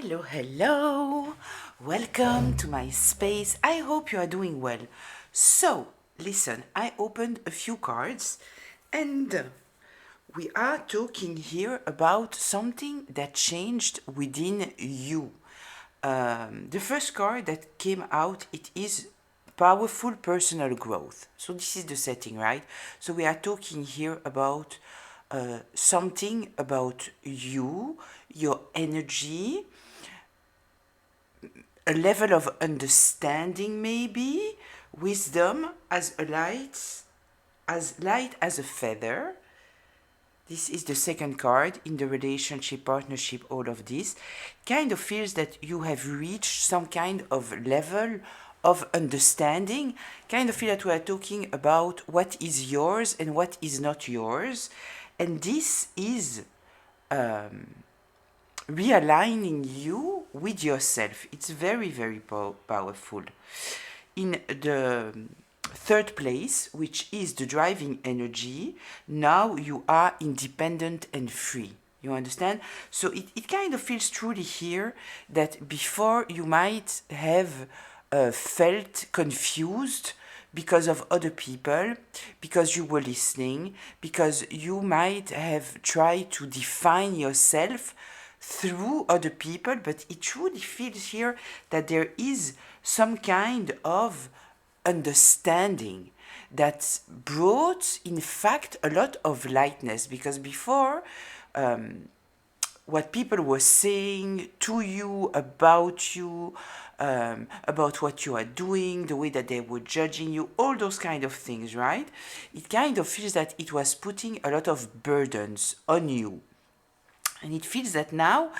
Hello, hello. Welcome to my space. I hope you are doing well. So, listen, I opened a few cards and we are talking here about something that changed within you. The first card that came out, it is powerful personal growth. So this is the setting, right? So we are talking here about something about you, your energy, a level of understanding, maybe wisdom, as light as a feather. This is the second card in the relationship, partnership, all of this. Kind of feels that you have reached some kind of level of understanding. Kind of feel that we are talking about what is yours and what is not yours. And this is realigning you with yourself. It's very, very powerful. In the third place, which is the driving energy, now you are independent and free. You understand? So it kind of feels truly here that before you might have felt confused because of other people, because you were listening, because you might have tried to define yourself through other people, but it truly feels here that there is some kind of understanding that brought, in fact, a lot of lightness. Because before, what people were saying to you, about what you are doing, the way that they were judging you, all those kind of things, right? It kind of feels that it was putting a lot of burdens on you. And it feels that now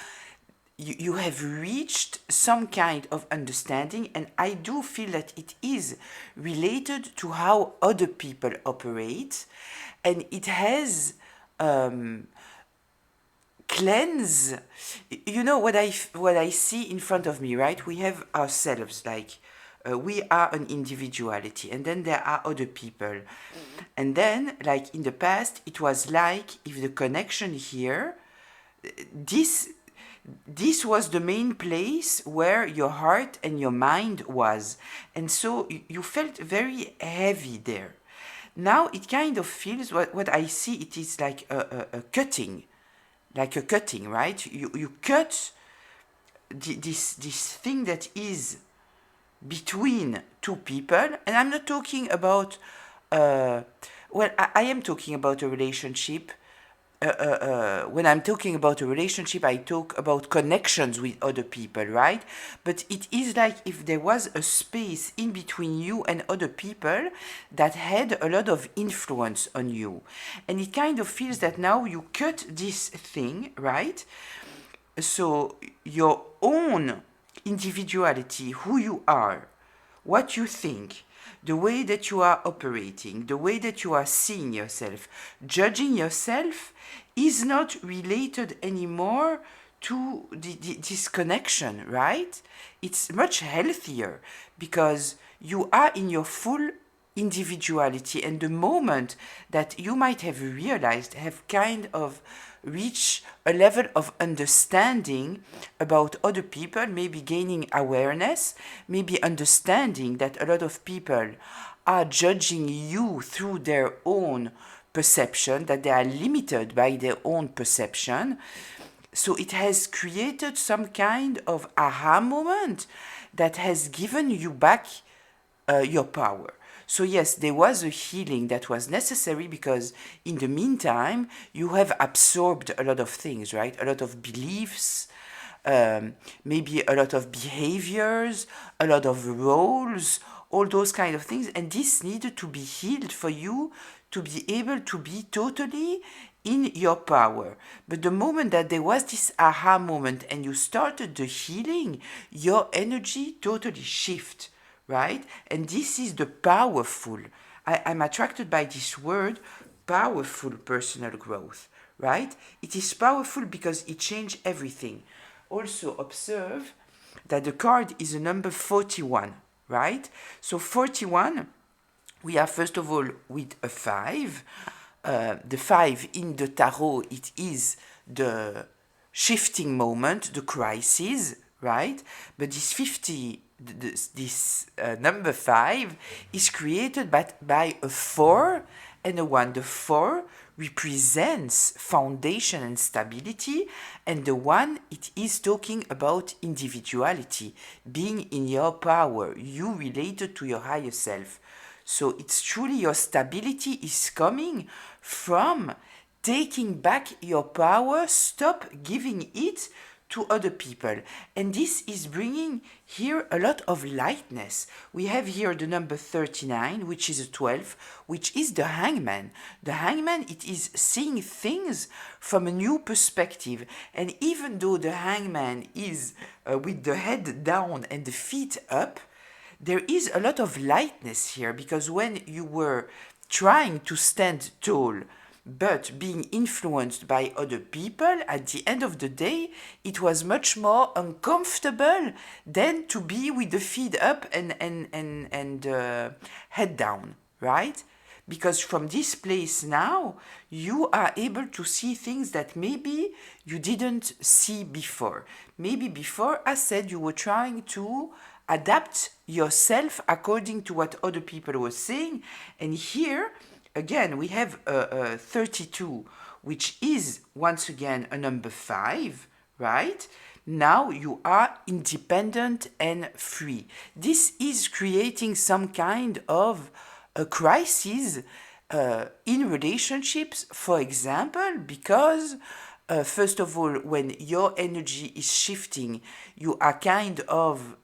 you have reached some kind of understanding, and I do feel that it is related to how other people operate, and it has cleanse. You know what I see in front of me, right? We have ourselves, like we are an individuality, and then there are other people. And then, like in the past, it was like if the connection here, this was the main place where your heart and your mind was, and so you felt very heavy there. Now it kind of feels, what I see, it is like a cutting, right? You cut this thing that is between two people, and I'm not talking about I am talking about a relationship. When I'm talking about a relationship, I talk about connections with other people, right? But it is like if there was a space in between you and other people that had a lot of influence on you. And it kind of feels that now you cut this thing, right? So your own individuality, who you are, what you think, the way that you are operating, the way that you are seeing yourself, judging yourself, is not related anymore to this connection, right? It's much healthier because you are in your full individuality, and the moment that you might have realized, have kind of reach a level of understanding about other people, maybe gaining awareness, maybe understanding that a lot of people are judging you through their own perception, that they are limited by their own perception. So it has created some kind of aha moment that has given you back your power. So yes, there was a healing that was necessary because in the meantime, you have absorbed a lot of things, right? A lot of beliefs, maybe a lot of behaviors, a lot of roles, all those kind of things. And this needed to be healed for you to be able to be totally in your power. But the moment that there was this aha moment and you started the healing, your energy totally shifted, right? And this is the powerful. I'm attracted by this word, powerful personal growth, right? It is powerful because it changed everything. Also observe that the card is a number 41, right? So 41, we are first of all with a 5. The 5 in the tarot, it is the shifting moment, the crisis, right? But this 50, this number 5 is created by a 4 and a 1. The 4 represents foundation and stability, and the 1, it is talking about individuality, being in your power, you related to your higher self. So it's truly your stability is coming from taking back your power, stop giving it to other people. And this is bringing here a lot of lightness. We have here the number 39, which is a 12, which is the hangman. The hangman, it is seeing things from a new perspective. And even though the hangman is with the head down and the feet up, there is a lot of lightness here, because when you were trying to stand tall but being influenced by other people, at the end of the day, it was much more uncomfortable than to be with the feet up and head down, right? Because from this place now, you are able to see things that maybe you didn't see before. Maybe before, I said, you were trying to adapt yourself according to what other people were saying. And here, again, we have 32, which is, once again, a number 5, right? Now you are independent and free. This is creating some kind of a crisis in relationships, for example, because first of all, when your energy is shifting, you are kind of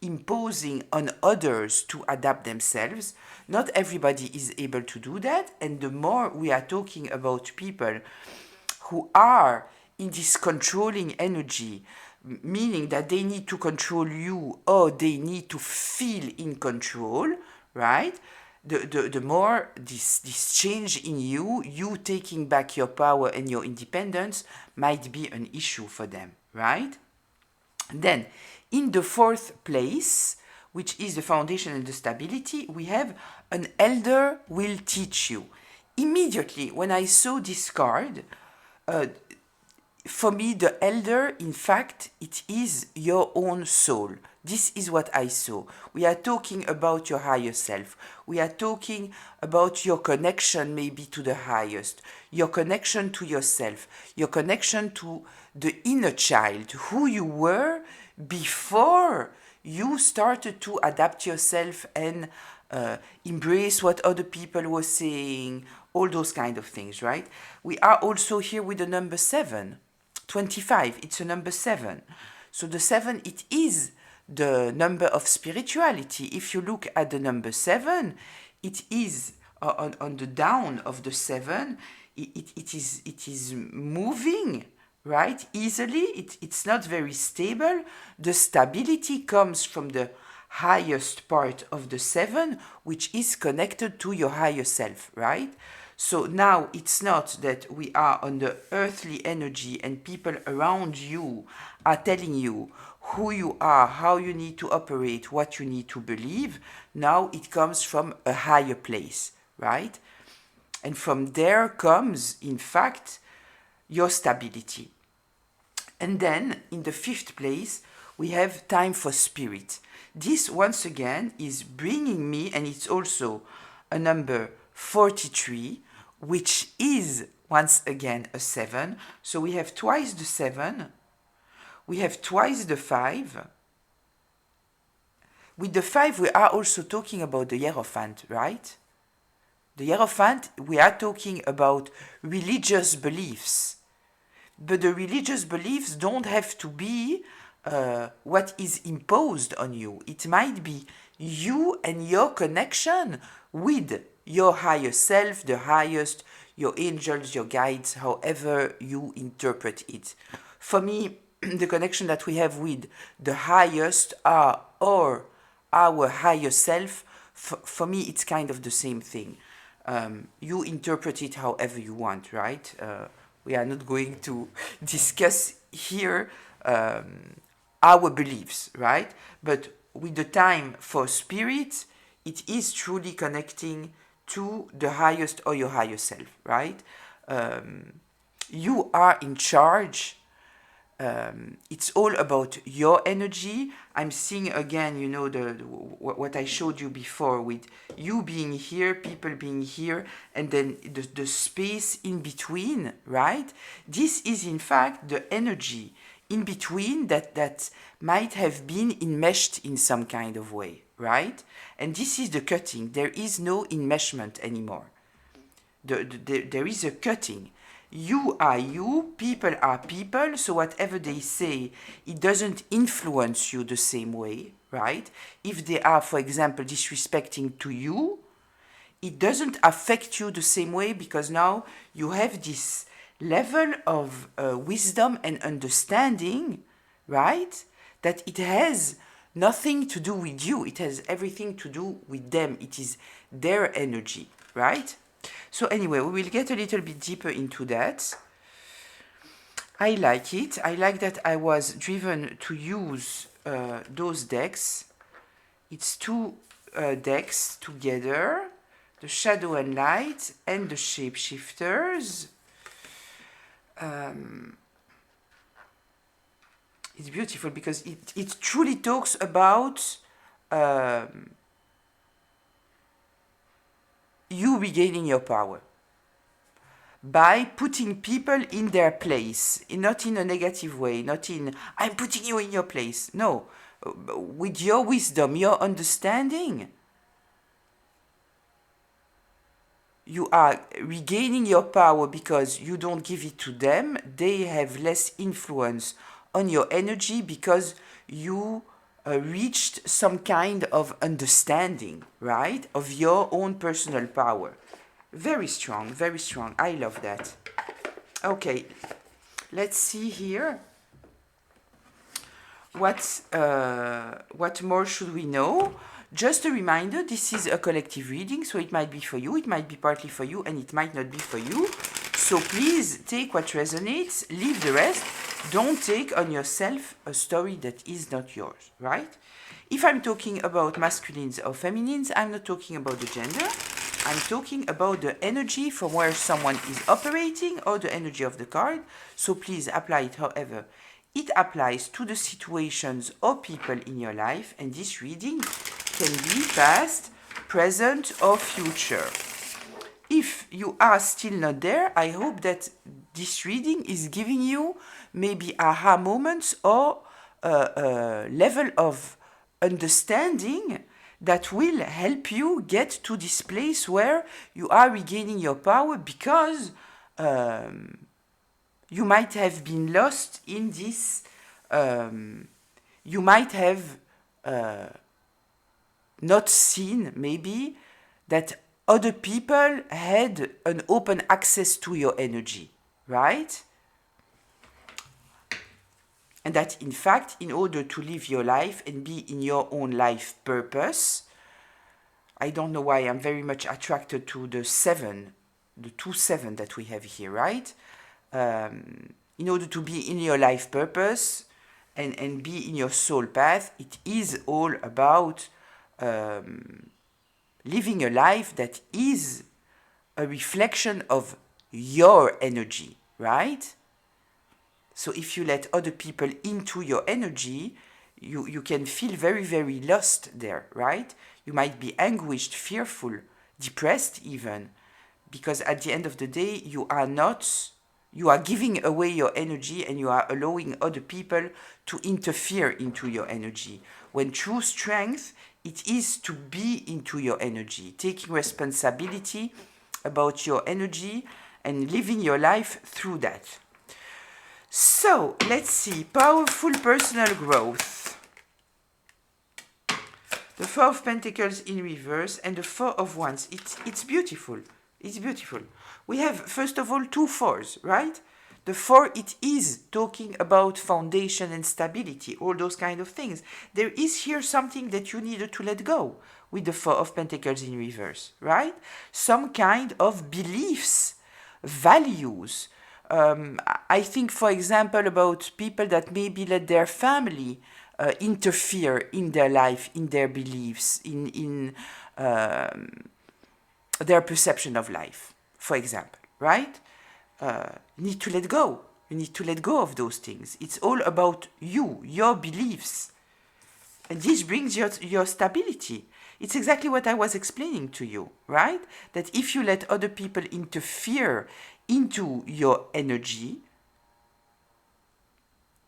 imposing on others to adapt themselves. Not everybody is able to do that, and the more we are talking about people who are in this controlling energy, meaning that they need to control you or they need to feel in control, right? The more this change in you taking back your power and your independence might be an issue for them, right? Then, in the 4th place, which is the foundation and the stability, we have an elder will teach you. Immediately, when I saw this card, for me, the elder, in fact, it is your own soul. This is what I saw. We are talking about your higher self. We are talking about your connection maybe to the highest, your connection to yourself, your connection to the inner child, who you were before you started to adapt yourself and embrace what other people were saying, all those kind of things, right? We are also here with the number 7. 25, it's a number 7. So the 7, it is the number of spirituality. If you look at the number 7, it is on the down of the 7, it is moving, right, easily. It's not very stable. The stability comes from the highest part of the 7, which is connected to your higher self, right? So now it's not that we are on the earthly energy and people around you are telling you who you are, how you need to operate, what you need to believe. Now it comes from a higher place, right? And from there comes, in fact, your stability. And then in the 5th place, we have time for spirit. This, once again, is bringing me, and it's also a number 43, which is, once again, a 7. So we have twice the 7. We have twice the 5. With the 5, we are also talking about the Hierophant, right? The Hierophant, we are talking about religious beliefs. But the religious beliefs don't have to be what is imposed on you. It might be you and your connection with your higher self, the highest, your angels, your guides, however you interpret it. For me, the connection that we have with the highest are or our higher self. For me, it's kind of the same thing. You interpret it however you want, right? We are not going to discuss here our beliefs, right? But with the time for spirit, it is truly connecting to the highest or your higher self, right? You are in charge It's all about your energy. I'm seeing again, what I showed you before with you being here, people being here, and then the space in between, right? This is in fact the energy in between that might have been enmeshed in some kind of way, right? And this is the cutting. There is no enmeshment anymore. There is a cutting. You are you, people are people, so whatever they say, it doesn't influence you the same way, right? If they are, for example, disrespecting to you, it doesn't affect you the same way because now you have this level of wisdom and understanding, right? That it has nothing to do with you, it has everything to do with them. It is their energy, right? So anyway, we will get a little bit deeper into that. I like it. I like that I was driven to use those decks. It's two decks together, the Shadow and Light and the Shapeshifters. It's beautiful because it truly talks about you regaining your power by putting people in their place, not in a negative way, not in I'm putting you in your place. No, with your wisdom, your understanding, you are regaining your power because you don't give it to them. They have less influence on your energy because you reached some kind of understanding, right, of your own personal power. Very strong, very strong. I love that. Okay, let's see here. What more should we know? Just a reminder, this is a collective reading, so it might be for you, it might be partly for you, and it might not be for you. So please take what resonates, leave the rest. Don't take on yourself a story that is not yours, right? If I'm talking about masculines or feminines, I'm not talking about the gender. I'm talking about the energy from where someone is operating or the energy of the card. So please apply it however it applies to the situations or people in your life, and this reading can be past, present, or future. If you are still not there, I hope that this reading is giving you maybe aha moments or a level of understanding that will help you get to this place where you are regaining your power because you might have been lost in this, you might have not seen maybe that other people had an open access to your energy, right? And that in fact, in order to live your life and be in your own life purpose, I don't know why I'm very much attracted to the 7, the 2-7 that we have here, right? In order to be in your life purpose and be in your soul path, it is all about living a life that is a reflection of your energy, right? So if you let other people into your energy, you can feel very, very lost there, right? You might be anguished, fearful, depressed even, because at the end of the day, you are giving away your energy and you are allowing other people to interfere into your energy. When true strength, it is to be into your energy, taking responsibility about your energy and living your life through that. So, let's see, powerful personal growth. The 4 of Pentacles in reverse and the 4 of Wands. It's beautiful. It's beautiful. We have, first of all, 2 4s, right? The 4, it is talking about foundation and stability, all those kind of things. There is here something that you needed to let go with the 4 of Pentacles in reverse, right? Some kind of beliefs, values. I think, for example, about people that maybe let their family interfere in their life, in their beliefs, in their perception of life, for example, right? Need to let go. You need to let go of those things. It's all about you, your beliefs. And this brings your stability. It's exactly what I was explaining to you, right? That if you let other people interfere into your energy,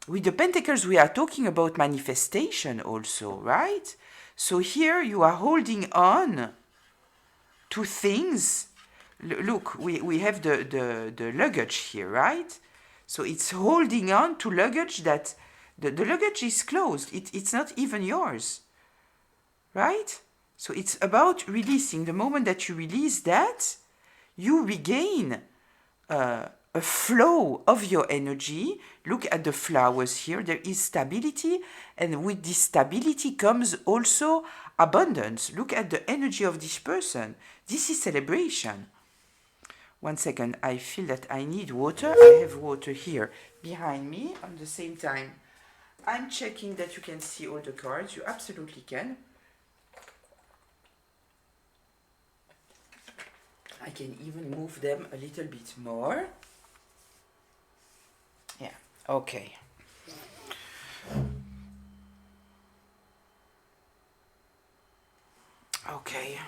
with the Pentacles, we are talking about manifestation also, right? So here you are holding on to things. Look, we have the luggage here, right? So it's holding on to luggage that the luggage is closed. It's not even yours, right? So it's about releasing. The moment that you release that, you regain a flow of your energy. Look at the flowers here. There is stability, and with this stability comes also abundance. Look at the energy of this person. This is celebration. 1 second, I feel that I need water. I have water here behind me. At the same time, I'm checking that you can see all the cards. You absolutely can. I can even move them a little bit more. Yeah, okay. Okay.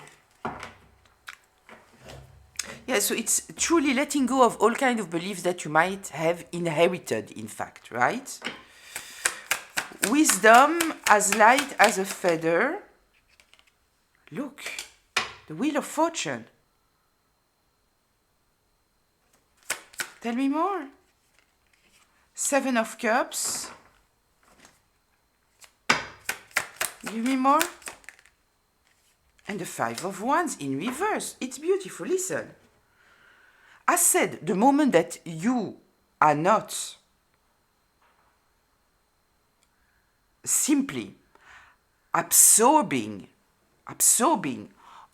Yeah, so it's truly letting go of all kind of beliefs that you might have inherited, in fact, right? Wisdom as light as a feather. Look, the Wheel of Fortune. Tell me more. 7 of Cups. Give me more. And the 5 of Wands in reverse. It's beautiful, listen. As said, the moment that you are not simply absorbing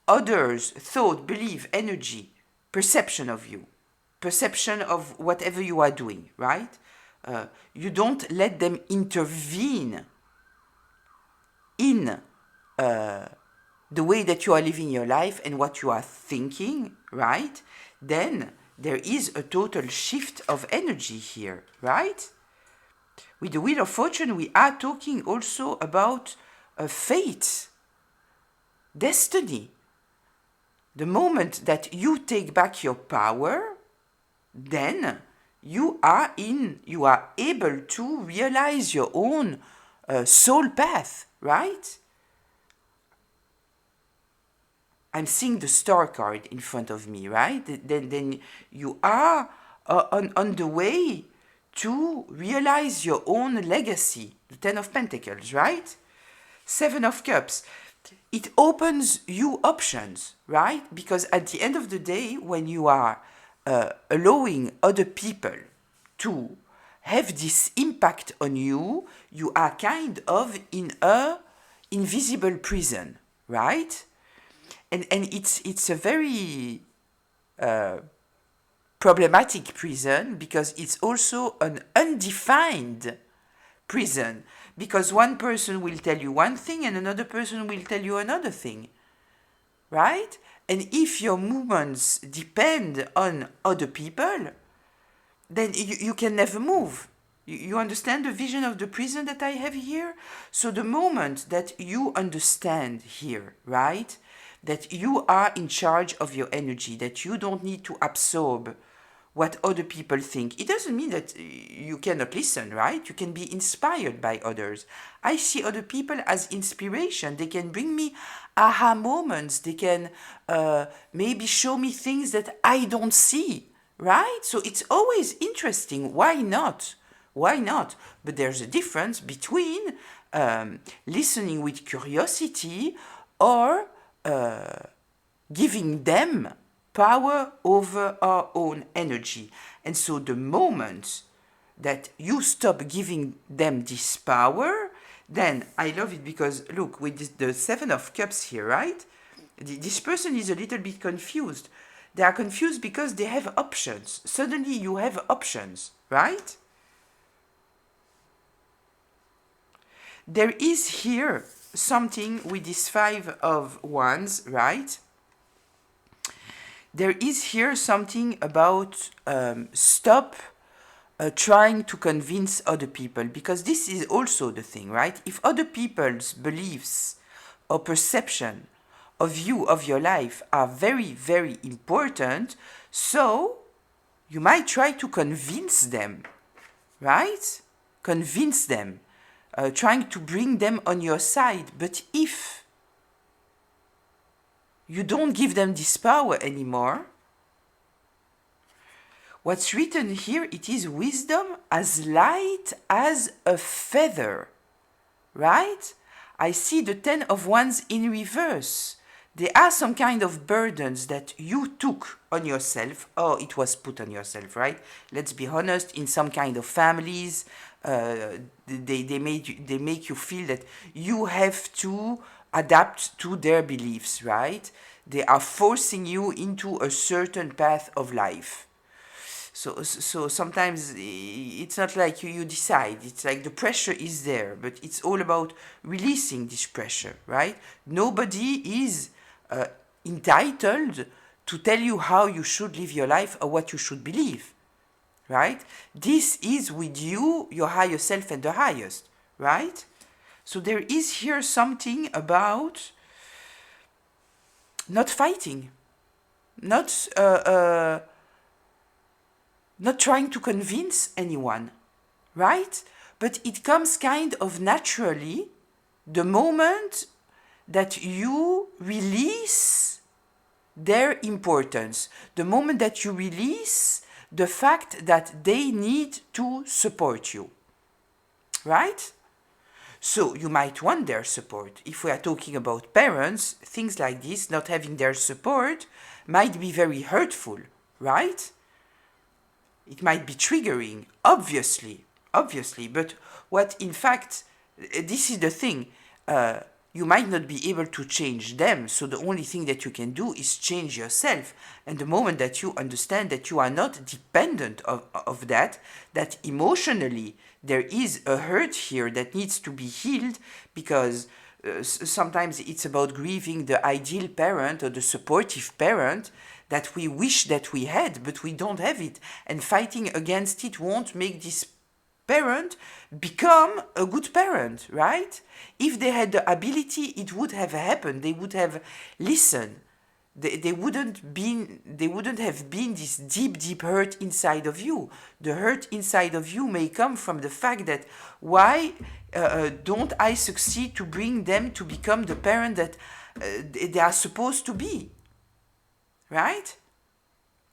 others' thought, belief, energy, perception of you, perception of whatever you are doing, right? You don't let them intervene in the way that you are living your life and what you are thinking, right? Then there is a total shift of energy here, right? With the Wheel of Fortune, we are talking also about fate, destiny. The moment that you take back your power, then you are able to realize your own soul path, right? I'm seeing the Star card in front of me, right? Then you are on the way to realize your own legacy. The 10 of Pentacles, right? 7 of Cups. It opens you options, right? Because at the end of the day, when you are allowing other people to have this impact on you, you are kind of in a invisible prison, right? And it's a very problematic prison because it's also an undefined prison, because one person will tell you one thing and another person will tell you another thing, right? And if your movements depend on other people, then you can never move. You understand the vision of the prison that I have here? So the moment that you understand here, right, that you are in charge of your energy, that you don't need to absorb what other people think. It doesn't mean that you cannot listen, right? You can be inspired by others. I see other people as inspiration. They can bring me aha moments. They can maybe show me things that I don't see, right? So it's always interesting. Why not? Why not? But there's a difference between listening with curiosity or giving them power over our own energy. And so the moment that you stop giving them this power, then I love it because look, with the 7 of Cups here, right? This person is a little bit confused. They are confused because they have options. Suddenly you have options, right? There is here something with this 5 of Wands, right? There is here something about stop trying to convince other people, because this is also the thing, right? If other people's beliefs or perception of you, of your life, are very, very important, so you might try to convince them, right? Convince them, trying to bring them on your side. But if you don't give them this power anymore, what's written here, it is wisdom as light as a feather, right? I see the 10 of Wands in reverse. There are some kind of burdens that you took on yourself, or it was put on yourself, right? Let's be honest, in some kind of families, they make you feel that you have to adapt to their beliefs, right? They are forcing you into a certain path of life. So sometimes it's not like you decide. It's like the pressure is there, but it's all about releasing this pressure, right? Nobody is entitled to tell you how you should live your life or what you should believe, right? This is with you, your higher self, and the highest, right? So there is here something about not fighting, not trying to convince anyone, right? But it comes kind of naturally the moment that you release their importance, the moment that you release the fact that they need to support you, right? So you might want their support. If we are talking about parents, things like this, not having their support, might be very hurtful, right? It might be triggering, obviously, but what in fact, this is the thing, you might not be able to change them, so the only thing that you can do is change yourself. And the moment that you understand that you are not dependent of that emotionally there is a hurt here that needs to be healed, because sometimes it's about grieving the ideal parent or the supportive parent that we wish that we had, but we don't have it. And fighting against it won't make this parent become a good parent, right? If they had the ability, it would have happened. They would have listened. They wouldn't have been this deep hurt inside of you. The hurt inside of you may come from the fact that why don't I succeed to bring them to become the parent that they are supposed to be, right?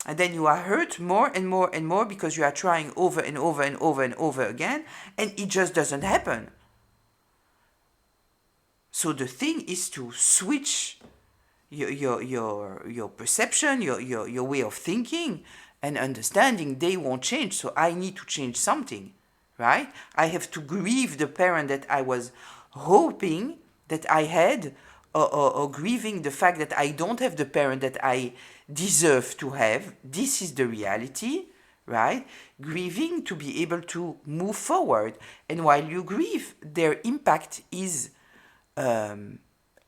And then you are hurt more and more and more because you are trying over and over and over and over again, and it just doesn't happen. So the thing is to switch your perception, your way of thinking and understanding. They won't change, so I need to change something, right? I have to grieve the parent that I was hoping that I had, or grieving the fact that I don't have the parent that I deserve to have. This is the reality, right? Grieving to be able to move forward. And while you grieve, their impact is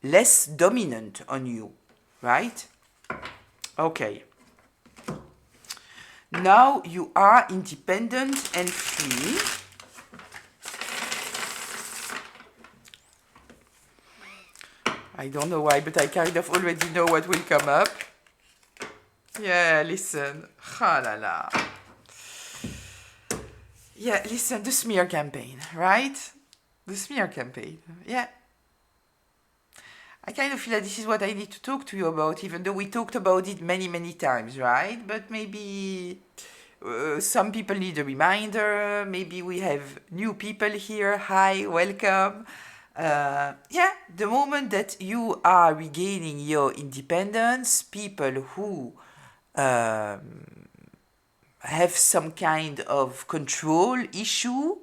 less dominant on you, right? Okay. Now you are independent and free. I don't know why, but I kind of already know what will come up. Yeah, listen. Ah la la. Yeah, listen, the smear campaign, right? The smear campaign. Yeah. I kind of feel that this is what I need to talk to you about, even though we talked about it many times, right? But maybe some people need a reminder. Maybe we have new people here. Hi, welcome. Yeah, the moment that you are regaining your independence, people who have some kind of control issue,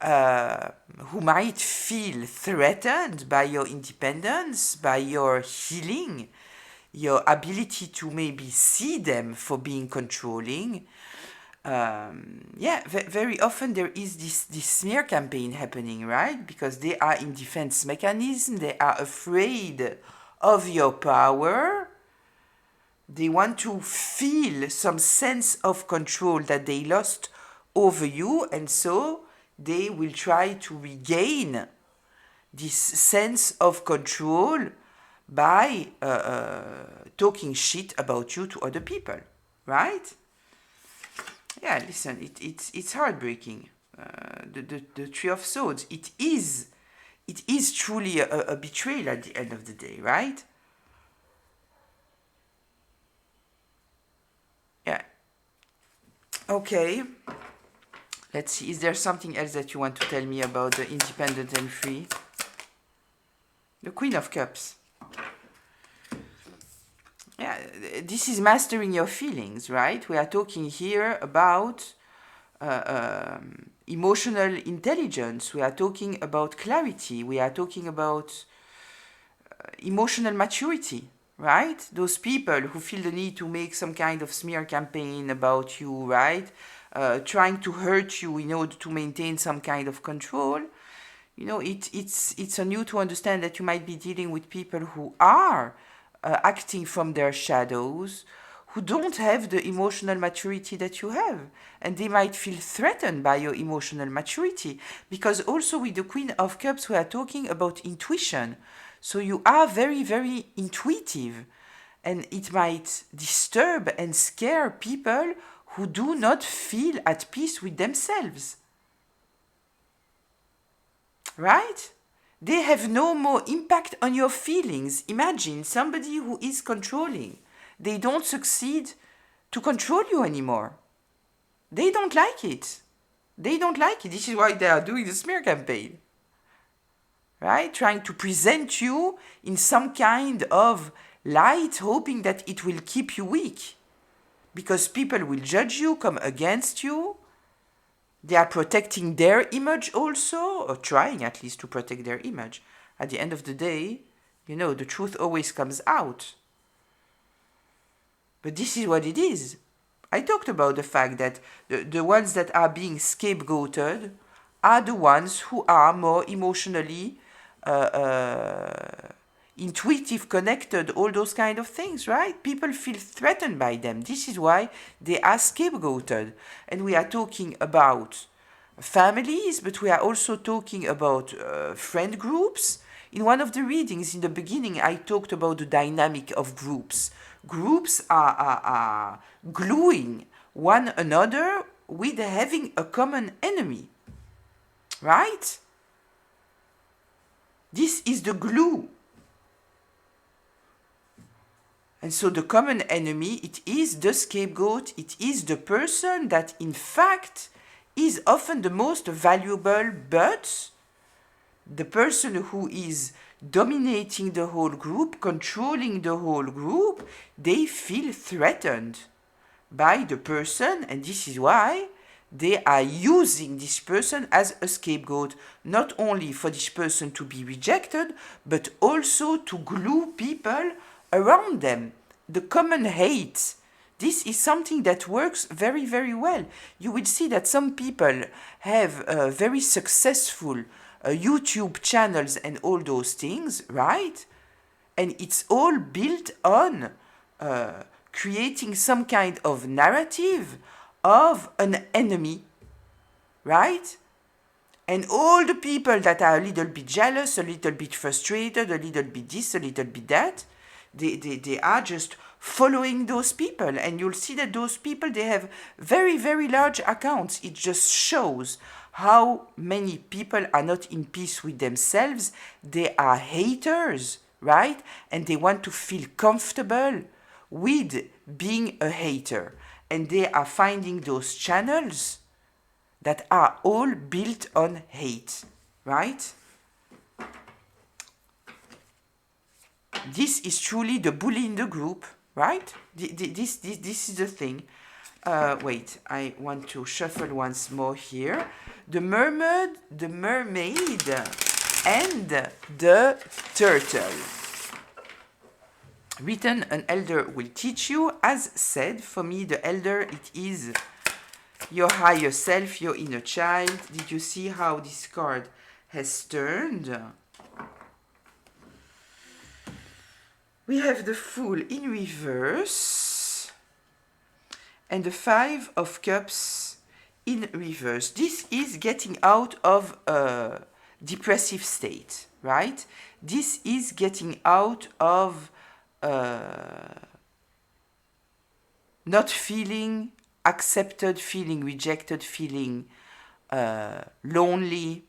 who might feel threatened by your independence, by your healing, your ability to maybe see them for being controlling. Very often there is this smear campaign happening, right? Because they are in defense mechanism, they are afraid of your power. They want to feel some sense of control that they lost over you, and so they will try to regain this sense of control by talking shit about you to other people, right? Yeah, listen, it's heartbreaking. The Three of Swords, it is truly a betrayal at the end of the day, right? Yeah. Okay. Let's see. Is there something else that you want to tell me about the independent and free? The Queen of Cups. Yeah, this is mastering your feelings, right? We are talking here about emotional intelligence. We are talking about clarity. We are talking about emotional maturity, right? Those people who feel the need to make some kind of smear campaign about you, right? Trying to hurt you in order to maintain some kind of control. You know, it's on you to understand that you might be dealing with people who are acting from their shadows, who don't have the emotional maturity that you have. And they might feel threatened by your emotional maturity. Because also with the Queen of Cups, we are talking about intuition. So you are very, very intuitive. And it might disturb and scare people who do not feel at peace with themselves. Right? They have no more impact on your feelings. Imagine somebody who is controlling. They don't succeed to control you anymore. They don't like it. They don't like it. This is why they are doing the smear campaign. Right? Trying to present you in some kind of light, hoping that it will keep you weak. Because people will judge you, come against you. They are protecting their image also, or trying at least to protect their image. At the end of the day, you know, the truth always comes out. But this is what it is. I talked about the fact that the ones that are being scapegoated are the ones who are more emotionally intuitive, connected, all those kind of things, right? People feel threatened by them. This is why they are scapegoated. And we are talking about families, but we are also talking about friend groups. In one of the readings in the beginning, I talked about the dynamic of groups. Groups are gluing one another with having a common enemy, right? This is the glue. And so the common enemy, it is the scapegoat, it is the person that in fact is often the most valuable, but the person who is dominating the whole group, controlling the whole group, they feel threatened by the person, and this is why they are using this person as a scapegoat, not only for this person to be rejected, but also to glue people around them. The common hate. This is something that works very, very well. You will see that some people have very successful YouTube channels and all those things, right? And it's all built on creating some kind of narrative of an enemy, right? And all the people that are a little bit jealous, a little bit frustrated, a little bit this, a little bit that, they are just following those people. And you'll see that those people, they have very, very large accounts. It just shows how many people are not in peace with themselves. They are haters, right? And they want to feel comfortable with being a hater. And they are finding those channels that are all built on hate, right? This is truly the bully in the group, right? This is the thing. Wait, I want to shuffle once more here. The mermaid, and the turtle. Written, an elder will teach you. As said, for me, the elder, it is your higher self, your inner child. Did you see how this card has turned? We have the Fool in reverse. And the Five of Cups in reverse. This is getting out of a depressive state, right? This is getting out of not feeling accepted, feeling rejected, feeling lonely,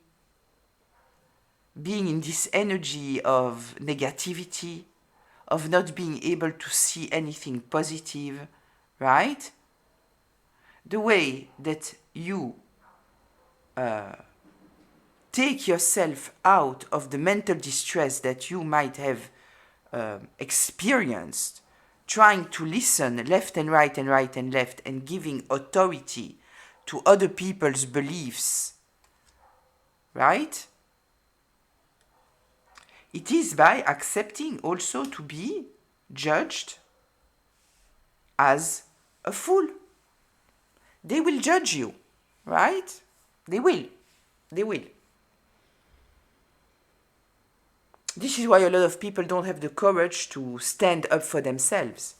being in this energy of negativity, of not being able to see anything positive, right? The way that you take yourself out of the mental distress that you might have experienced, trying to listen left and right and right and left and giving authority to other people's beliefs, right? It is by accepting also to be judged as a fool. They will judge you, right? They will. They will. This is why a lot of people don't have the courage to stand up for themselves.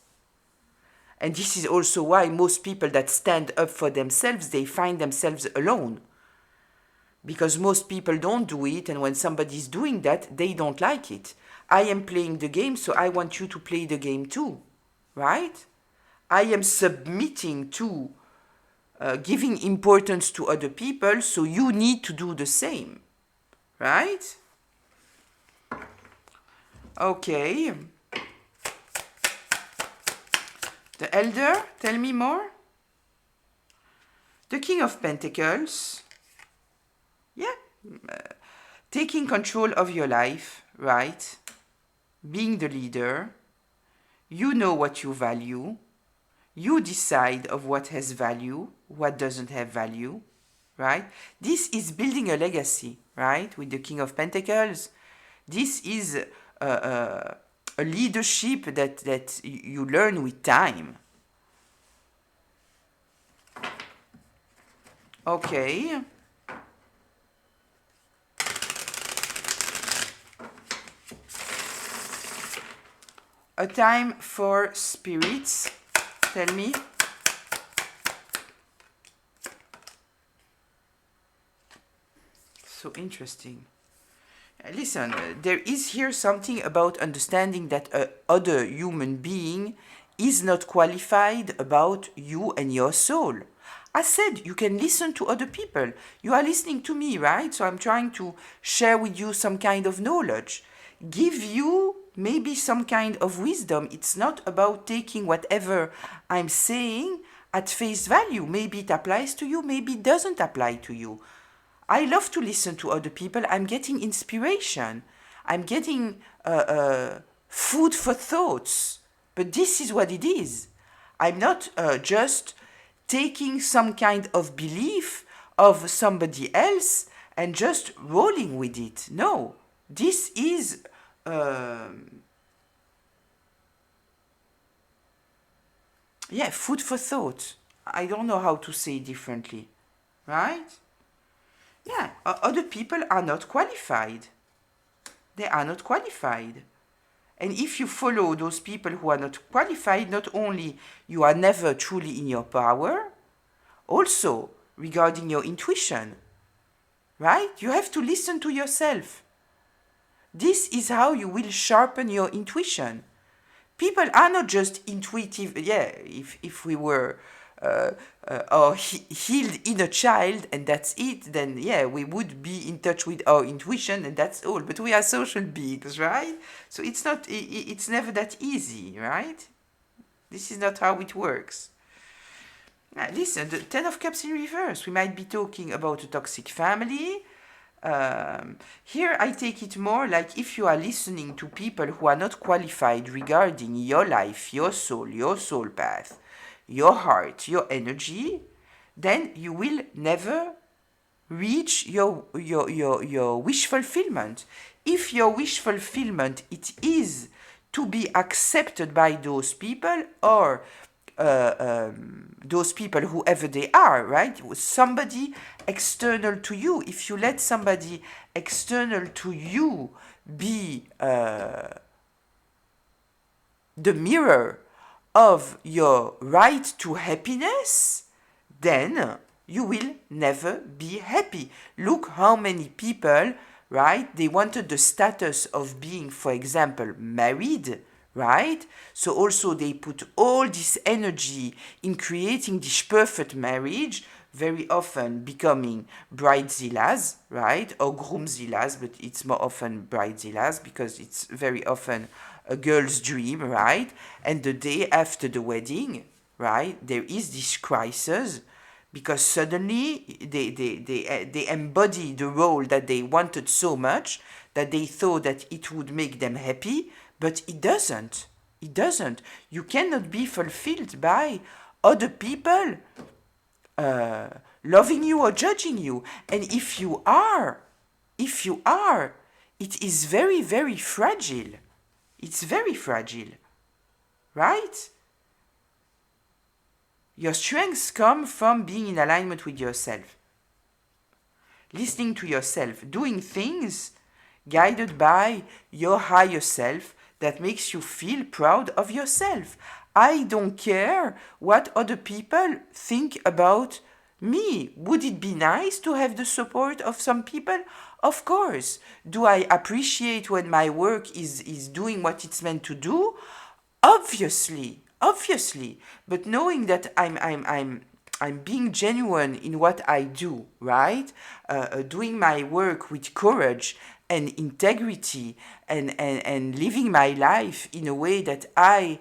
And this is also why most people that stand up for themselves, they find themselves alone. Because most people don't do it, and when somebody's doing that, they don't like it. I am playing the game, so I want you to play the game too, right? I am submitting to giving importance to other people, so you need to do the same, right? Okay. The Elder, tell me more. The King of Pentacles. Yeah. Taking control of your life, right? Being the leader. You know what you value. You decide of what has value, what doesn't have value, right? This is building a legacy, right? With the King of Pentacles. This is a leadership that you learn with time. Okay. A time for spirits. Tell me. So interesting. Listen, there is here something about understanding that other human being is not qualified about you and your soul. I said you can listen to other people. You are listening to me, right? So I'm trying to share with you some kind of knowledge. Give you maybe some kind of wisdom. It's not about taking whatever I'm saying at face value. Maybe it applies to you, maybe it doesn't apply to you. I love to listen to other people. I'm getting inspiration. I'm getting food for thoughts. But this is what it is. I'm not just taking some kind of belief of somebody else and just rolling with it. No, this is food for thought. I don't know how to say it differently, right? Yeah, other people are not qualified. They are not qualified. And if you follow those people who are not qualified, not only you are never truly in your power, also regarding your intuition, right? You have to listen to yourself. This is how you will sharpen your intuition. People are not just intuitive. Yeah, if we were healed inner child and that's it, then yeah, we would be in touch with our intuition and that's all. But we are social beings, right? So it's never that easy, right? This is not how it works. Now, listen, the Ten of Cups in reverse. We might be talking about a toxic family. Here I take it more like if you are listening to people who are not qualified regarding your life, your soul path, your heart, your energy, then you will never reach your wish fulfillment. If your wish fulfillment it is to be accepted by those people or those people, whoever they are, right? Somebody external to you. If you let somebody external to you be the mirror of your right to happiness, then you will never be happy. Look how many people, right, they wanted the status of being, for example, married, right? So also they put all this energy in creating this perfect marriage, very often becoming bridezillas, right? Or groomzillas, but it's more often bridezillas because it's very often a girl's dream, right? And the day after the wedding, right, there is this crisis because suddenly they embody the role that they wanted so much that they thought that it would make them happy, but it doesn't. It doesn't. You cannot be fulfilled by other people uh, loving you or judging you. And if you are, it is very, very fragile. It's very fragile, right? Your strengths come from being in alignment with yourself, listening to yourself, doing things guided by your higher self that makes you feel proud of yourself. I don't care what other people think about me. Would it be nice to have the support of some people? Of course. Do I appreciate when my work is doing what it's meant to do? Obviously, but knowing that I'm being genuine in what I do, right? Doing my work with courage and integrity and living my life in a way that I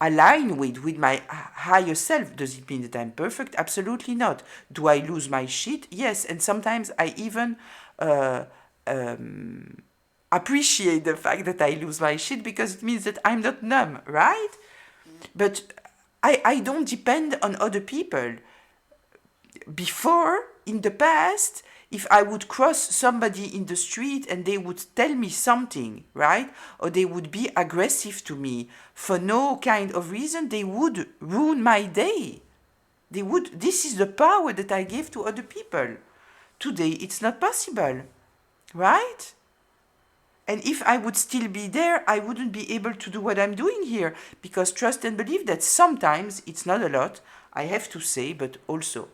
align with my higher self. Does it mean that I'm perfect? Absolutely not. Do I lose my shit? Yes, and sometimes I even appreciate the fact that I lose my shit because it means that I'm not numb, right? But I don't depend on other people. Before, in the past, if I would cross somebody in the street and they would tell me something, right? Or they would be aggressive to me for no kind of reason, they would ruin my day. This is the power that I give to other people. Today, it's not possible, right? And if I would still be there, I wouldn't be able to do what I'm doing here. Because trust and believe that sometimes, it's not a lot, I have to say, but also,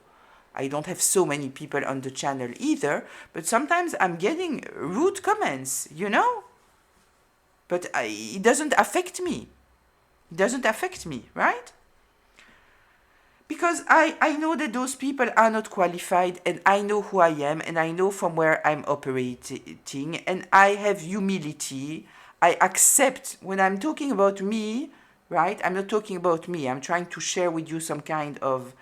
I don't have so many people on the channel either, but sometimes I'm getting rude comments, you know? But it doesn't affect me. It doesn't affect me, right? Because I know that those people are not qualified and I know who I am and I know from where I'm operating and I have humility. I accept when I'm talking about me, right? I'm not talking about me. I'm trying to share with you some kind of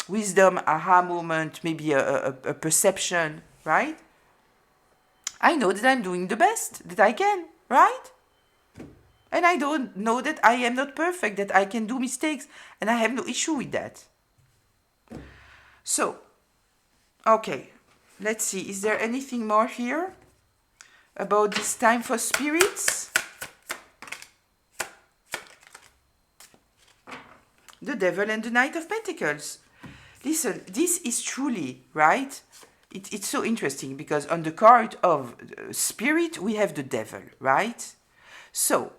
wisdom, aha moment, maybe a perception, right? I know that I'm doing the best that I can, right? And I don't know that I am not perfect, that I can do mistakes, and I have no issue with that. So, okay, let's see. Is there anything more here about this time for spirits? The Devil and the Knight of Pentacles. Listen, this is truly, right? It's so interesting because on the card of spirit, we have the devil, right? So,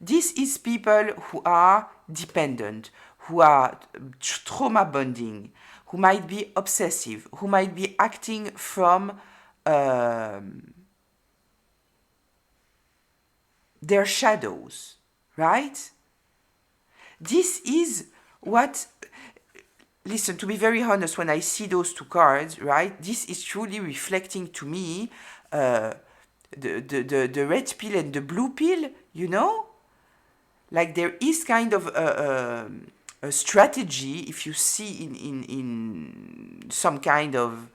this is people who are dependent, who are trauma bonding, who might be obsessive, who might be acting from their shadows, right? This is what, listen, to be very honest, when I see those two cards, right, this is truly reflecting to me the red pill and the blue pill, you know? Like there is kind of a strategy, if you see in some kind of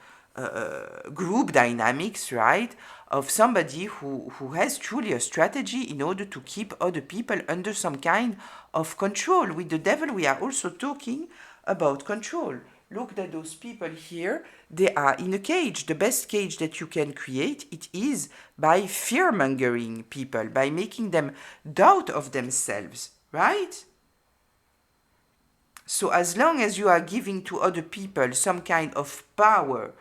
group dynamics, right, of somebody who has truly a strategy in order to keep other people under some kind of control. With the devil, we are also talking about control. Look at those people here. They are in a cage. The best cage that you can create, it is by fear-mongering people, by making them doubt of themselves, right? So as long as you are giving to other people some kind of power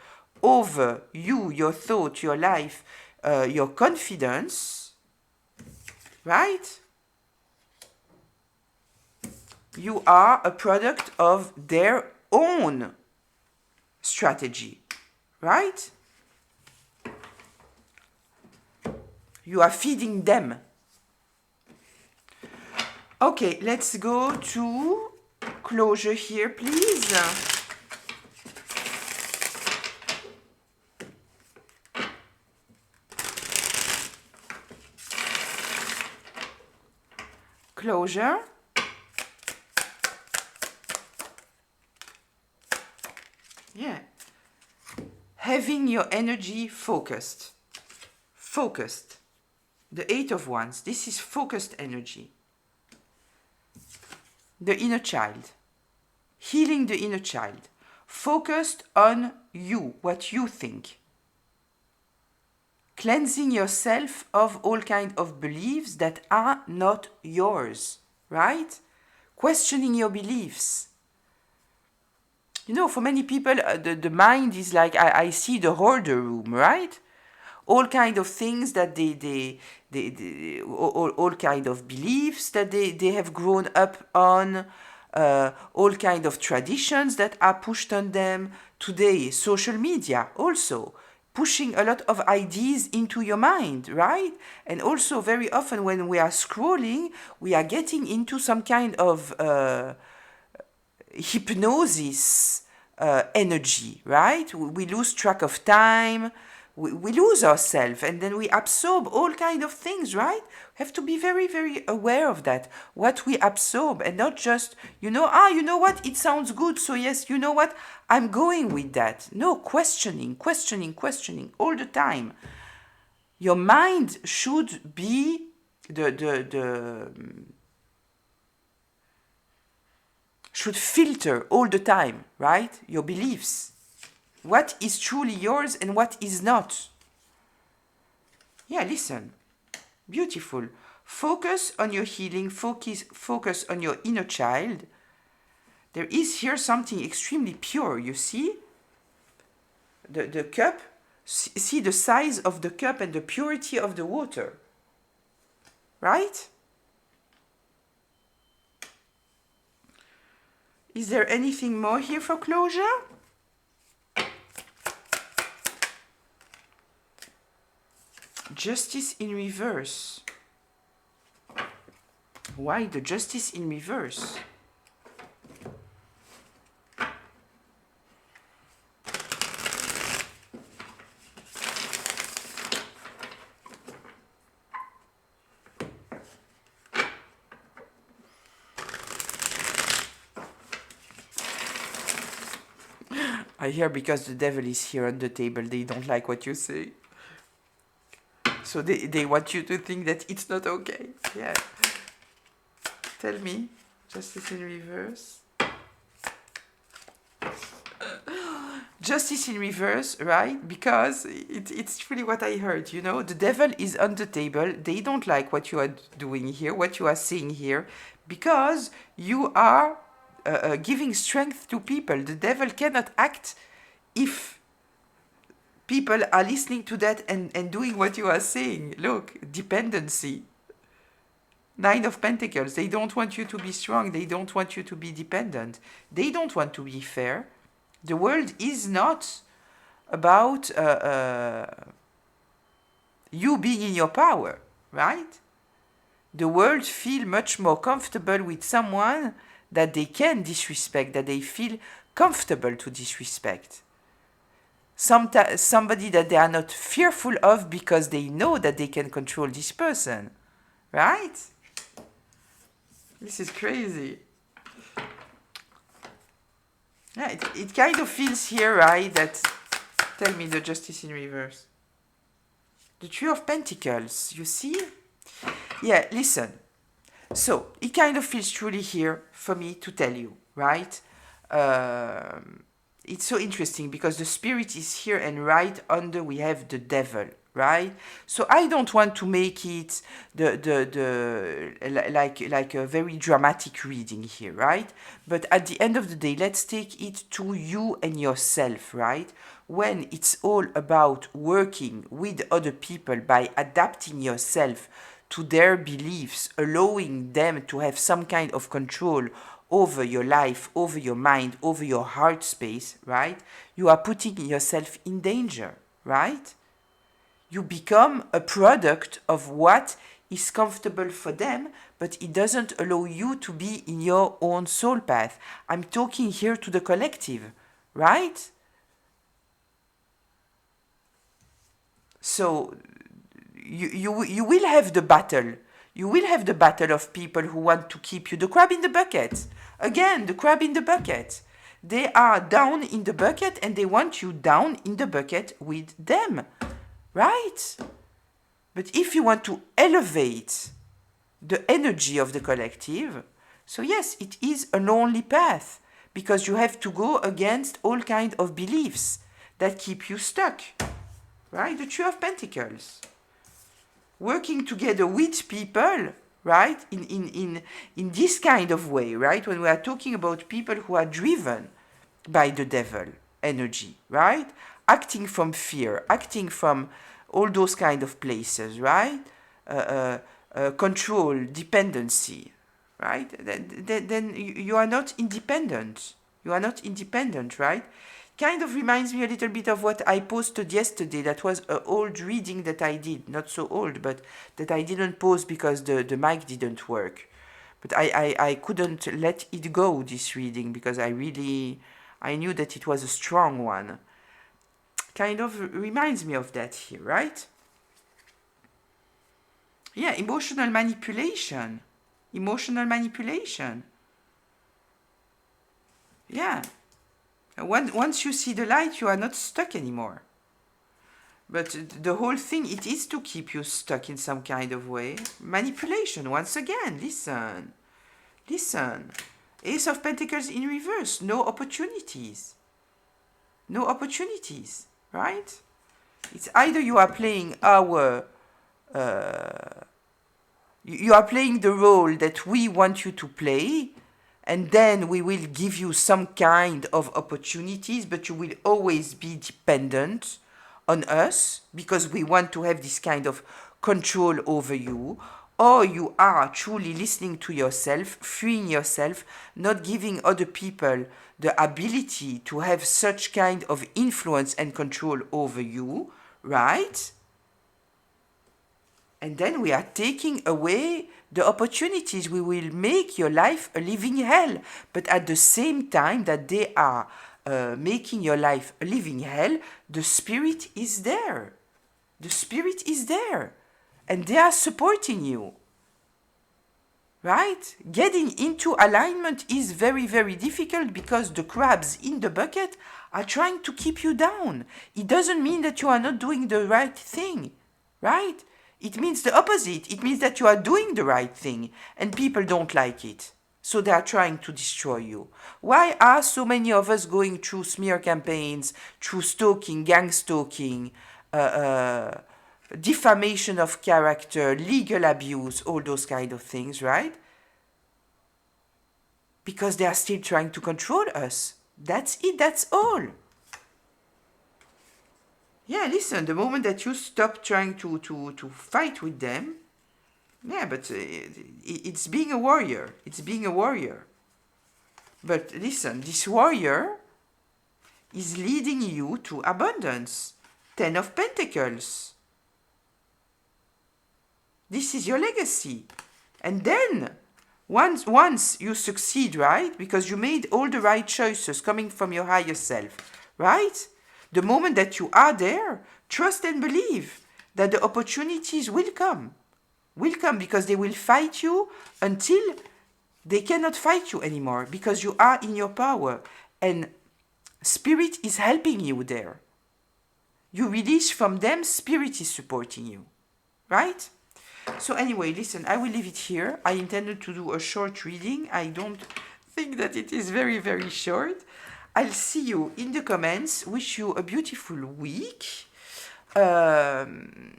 over you, your thought, your life, your confidence, right? You are a product of their own strategy, right? You are feeding them. Okay, let's go to closure here, please. Closure. Yeah. Having your energy focused. Focused. The Eight of Wands. This is focused energy. The inner child. Healing the inner child. Focused on you, what you think. Cleansing yourself of all kinds of beliefs that are not yours, right? Questioning your beliefs. You know, for many people, the mind is like, I see the hoarder room, right? All kind of things that all kind of beliefs that they have grown up on, all kind of traditions that are pushed on them. Today, social media also pushing a lot of ideas into your mind, right? And also very often when we are scrolling, we are getting into some kind of hypnosis energy, right? We lose track of time, we lose ourselves, and then we absorb all kind of things, right? We have to be very, very aware of that, what we absorb, and not just, you know what, it sounds good, so yes, you know what, I'm going with that. No, questioning all the time. Your mind should be should filter all the time, right? Your beliefs. What is truly yours and what is not. Yeah, listen. Beautiful. Focus on your healing. Focus on your inner child. There is here something extremely pure, you see? The cup. See the size of the cup and the purity of the water. Right? Is there anything more here for closure? Justice in reverse. Why the justice in reverse? I hear because the devil is here on the table, they don't like what you say. So they want you to think that it's not okay. Yeah. Tell me. Justice in reverse. Justice in reverse, right? Because it's really what I heard, you know? The devil is on the table. They don't like what you are doing here, what you are saying here, because you are giving strength to people. The devil cannot act if people are listening to that and doing what you are saying. Look, dependency. Nine of Pentacles. They don't want you to be strong. They don't want you to be dependent. They don't want to be fair. The world is not about you being in your power, right? The world feel much more comfortable with someone that they can disrespect, that they feel comfortable to disrespect. Somebody that they are not fearful of because they know that they can control this person, right? This is crazy. Yeah, it kind of feels here, right, that, tell me the justice in reverse. The Three of Pentacles, you see? Yeah, listen. So, it kind of feels truly here for me to tell you, right? It's so interesting because the spirit is here and right under we have the devil, right? So I don't want to make it like a very dramatic reading here, right? But at the end of the day, let's take it to you and yourself, right? When it's all about working with other people by adapting yourself to their beliefs, allowing them to have some kind of control over your life, over your mind, over your heart space, right? You are putting yourself in danger, right? You become a product of what is comfortable for them, but it doesn't allow you to be in your own soul path. I'm talking here to the collective, right? So you will have the battle. You will have the battle of people who want to keep you. The crab in the bucket. Again, the crab in the bucket. They are down in the bucket and they want you down in the bucket with them. Right? But if you want to elevate the energy of the collective, so yes, it is a lonely path because you have to go against all kinds of beliefs that keep you stuck. Right? The Three of Pentacles. Working together with people, right? In this kind of way, right? When we are talking about people who are driven by the devil energy, right? Acting from fear, acting from all those kind of places, right? Control, dependency, right? Then you are not independent. You are not independent, right? Kind of reminds me a little bit of what I posted yesterday. That was an old reading that I did. Not so old, but that I didn't post because the mic didn't work. But I couldn't let it go, this reading, because I knew that it was a strong one. Kind of reminds me of that here, right? Yeah, emotional manipulation. Emotional manipulation. Yeah. Once you see the light, you are not stuck anymore. But the whole thing, it is to keep you stuck in some kind of way. Manipulation, once again, listen. Listen. Ace of Pentacles in reverse, no opportunities. No opportunities, right? It's either you are playing you are playing the role that we want you to play, and then we will give you some kind of opportunities, but you will always be dependent on us because we want to have this kind of control over you. Or you are truly listening to yourself, freeing yourself, not giving other people the ability to have such kind of influence and control over you, right? And then we are taking away the opportunities. We will make your life a living hell. But at the same time that they are making your life a living hell, the spirit is there. The spirit is there. And they are supporting you. Right? Getting into alignment is very, very difficult because the crabs in the bucket are trying to keep you down. It doesn't mean that you are not doing the right thing. Right? It means the opposite. It means that you are doing the right thing and people don't like it. So they are trying to destroy you. Why are so many of us going through smear campaigns, through stalking, gang stalking, defamation of character, legal abuse, all those kind of things, right? Because they are still trying to control us. That's it, that's all. Yeah, listen, the moment that you stop trying to fight with them, yeah, but it's being a warrior. It's being a warrior. But listen, this warrior is leading you to abundance. 10 of Pentacles. This is your legacy. And then, once you succeed, right? Because you made all the right choices coming from your higher self, right? The moment that you are there, trust and believe that the opportunities will come. Will come because they will fight you until they cannot fight you anymore because you are in your power. And spirit is helping you there. You release from them, spirit is supporting you. Right? So anyway, listen, I will leave it here. I intended to do a short reading. I don't think that it is very, very short. I'll see you in the comments. Wish you a beautiful week. And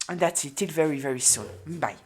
that's it. Till very, very soon. Bye.